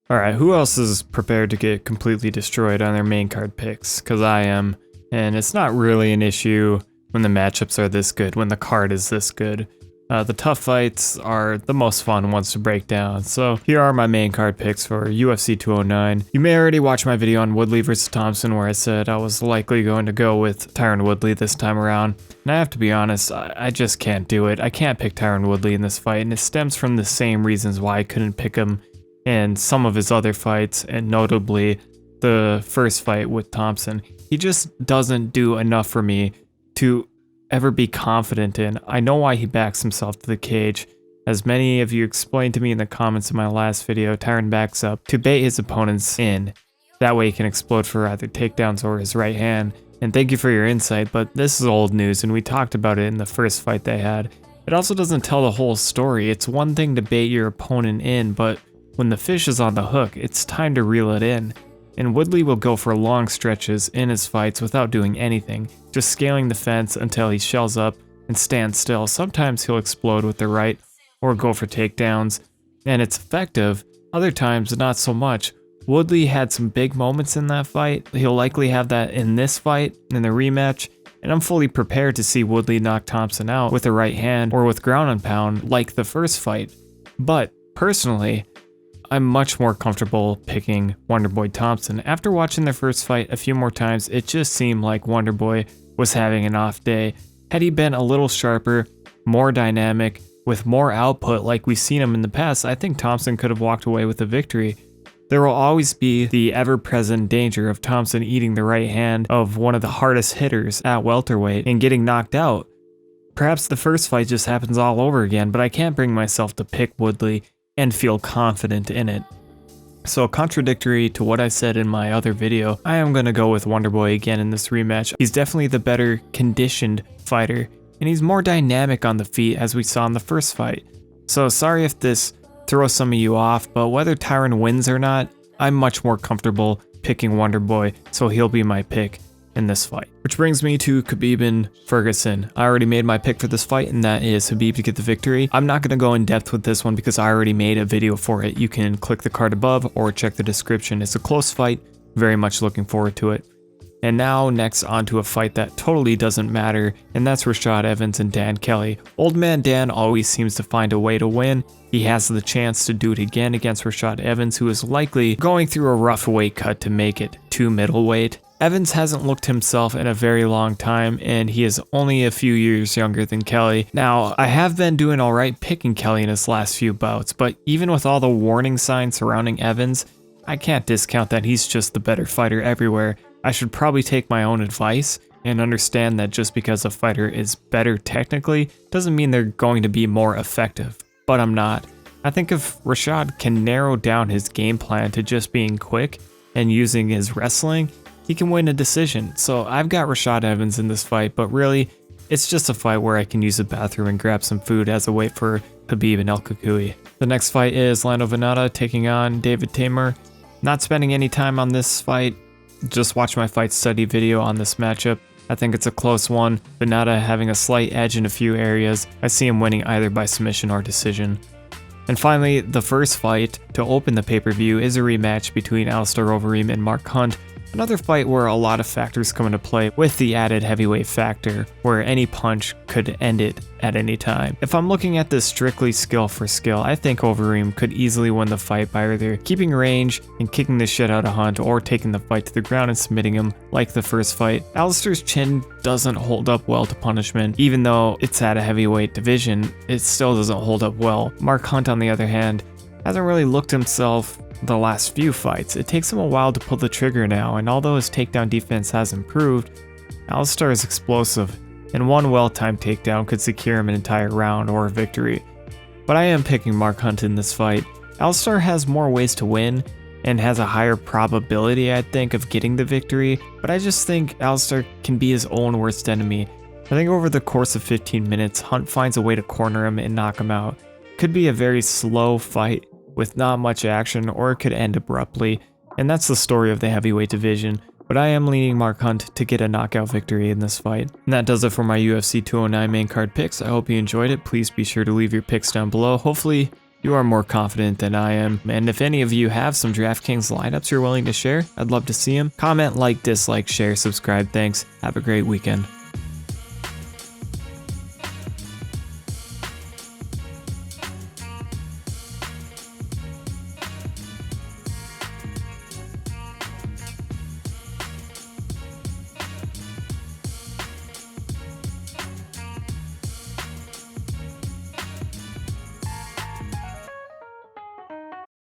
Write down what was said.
Alright, who else is prepared to get completely destroyed on their main card picks? Because I am, and it's not really an issue when the matchups are this good, when the card is this good. The tough fights are the most fun ones to break down, so here are my main card picks for UFC 209. You may already watch my video on Woodley vs Thompson where I said I was likely going to go with Tyron Woodley this time around, and I have to be honest, I just can't do it. I can't pick Tyron Woodley in this fight, and it stems from the same reasons why I couldn't pick him in some of his other fights, and notably the first fight with Thompson. He just doesn't do enough for me to ever be confident in. I know why he backs himself to the cage. As many of you explained to me in the comments of my last video, Tyron backs up to bait his opponents in. That way he can explode for either takedowns or his right hand. And thank you for your insight, but this is old news and we talked about it in the first fight they had. It also doesn't tell the whole story. It's one thing to bait your opponent in, but when the fish is on the hook, it's time to reel it in. And Woodley will go for long stretches in his fights without doing anything, just scaling the fence until he shells up and stands still. Sometimes he'll explode with the right or go for takedowns, and it's effective. Other times, not so much. Woodley had some big moments in that fight. He'll likely have that in this fight, in the rematch, and I'm fully prepared to see Woodley knock Thompson out with a right hand or with ground and pound like the first fight. But personally, I'm much more comfortable picking Wonderboy Thompson. After watching their first fight a few more times, it just seemed like Wonderboy was having an off day. Had he been a little sharper, more dynamic, with more output like we've seen him in the past, I think Thompson could have walked away with a victory. There will always be the ever-present danger of Thompson eating the right hand of one of the hardest hitters at welterweight and getting knocked out. Perhaps the first fight just happens all over again, but I can't bring myself to pick Woodley and feel confident in it. So contradictory to what I said in my other video, I am going to go with Wonderboy again in this rematch. He's definitely the better conditioned fighter, and he's more dynamic on the feet as we saw in the first fight. So sorry if this throws some of you off, but whether Tyron wins or not, I'm much more comfortable picking Wonderboy, so he'll be my pick in this fight. Which brings me to Khabib and Ferguson. I already made my pick for this fight, and that is Khabib to get the victory. I'm not going to go in depth with this one because I already made a video for it. You can click the card above or check the description. It's a close fight, very much looking forward to it. And now next onto a fight that totally doesn't matter, and that's Rashad Evans and Dan Kelly. Old man Dan always seems to find a way to win. He has the chance to do it again against Rashad Evans, who is likely going through a rough weight cut to make it to middleweight. Evans hasn't looked himself in a very long time, and he is only a few years younger than Kelly. Now, I have been doing alright picking Kelly in his last few bouts, but even with all the warning signs surrounding Evans, I can't discount that he's just the better fighter everywhere. I should probably take my own advice and understand that just because a fighter is better technically doesn't mean they're going to be more effective, but I'm not. I think if Rashad can narrow down his game plan to just being quick and using his wrestling, he can win a decision. So I've got Rashad Evans in this fight, but really, it's just a fight where I can use the bathroom and grab some food as I wait for Khabib and El Cucuy. The next fight is Vannata taking on David Teymur. Not spending any time on this fight, just watch my fight study video on this matchup. I think it's a close one. Vannata having a slight edge in a few areas. I see him winning either by submission or decision. And finally, the first fight to open the pay-per-view is a rematch between Alistair Overeem and Mark Hunt. Another fight where a lot of factors come into play with the added heavyweight factor, where any punch could end it at any time. If I'm looking at this strictly skill for skill, I think Overeem could easily win the fight by either keeping range and kicking the shit out of Hunt, or taking the fight to the ground and submitting him like the first fight. Alistair's chin doesn't hold up well to punishment. Even though it's at a heavyweight division, it still doesn't hold up well. Mark Hunt, on the other hand, hasn't really looked himself the last few fights. It takes him a while to pull the trigger now, and although his takedown defense has improved, Alistair is explosive, and one well-timed takedown could secure him an entire round or a victory. But I am picking Mark Hunt in this fight. Alistair has more ways to win, and has a higher probability, I think, of getting the victory, but I just think Alistair can be his own worst enemy. I think over the course of 15 minutes, Hunt finds a way to corner him and knock him out. Could be a very slow fight with not much action, or it could end abruptly, and that's the story of the heavyweight division. But I am leaning Mark Hunt to get a knockout victory in this fight. And that does it for my UFC 209 main card picks. I hope you enjoyed it. Please be sure to leave your picks down below. Hopefully You are more confident than I am, and if any of you have some DraftKings lineups you're willing to share, I'd love to see them. Comment, like, dislike, share, subscribe. Thanks. Have a great weekend.